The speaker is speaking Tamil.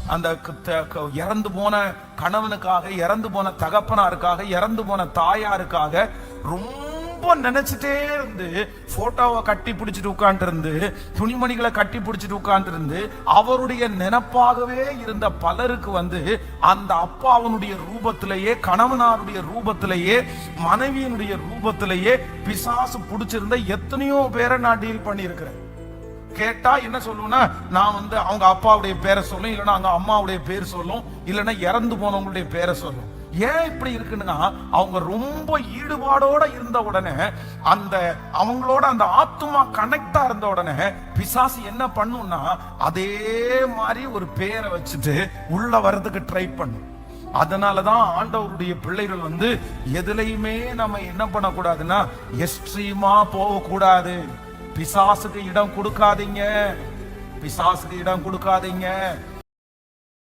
அந்த இறந்து போன கணவனுக்காக, இறந்து போன தகப்பனாருக்காக, இறந்து போன தாயாருக்காக ரொம்ப நினைச்சிட்டே இருந்து, போட்டோவை கட்டி பிடிச்சிட்டு உட்கார்ந்து இருந்து, துணிமணிகளை கட்டி பிடிச்சிட்டு உட்கார்ந்து இருந்து, அவருடைய நினைப்பாகவே இருந்த பலருக்கு அந்த அப்பாவனுடைய ரூபத்திலேயே, கணவனாருடைய ரூபத்திலேயே, மனைவியினுடைய ரூபத்திலேயே பிசாசு பிடிச்சிருந்த எத்தனையோ பேரை நான் டீல் பண்ணி இருக்கிறேன். கேட்டா என்ன சொல்லுவேன்னா, நான் அவங்க அப்பாவுடைய பேரை சொல்லும், இல்லைன்னா அவங்க அம்மாவுடைய பேர் சொல்லும், இல்லைன்னா இறந்து போனவங்களுடைய பேரை சொல்லும். ஏன் இப்படி இருக்குன்னா, அவங்க ரொம்ப ஈடுபாடோட இருந்த உடனே, அவங்களோட அந்த ஆத்துமா கனெக்டா இருந்த உடனே பிசாசு என்ன பண்ணும்னா, அதே மாதிரி ஒரு பேரை வச்சுட்டு உள்ள வர்றதுக்கு ட்ரை பண்ணும். அதனாலதான் ஆண்டவருடைய பிள்ளைகள் எதுலையுமே நம்ம என்ன பண்ணக்கூடாதுன்னா, எக்ஸ்ட்ரீமா போகக்கூடாது. பிசாசுக்கு இடம் கொடுக்காதீங்க, பிசாசுக்கு இடம் கொடுக்காதீங்க.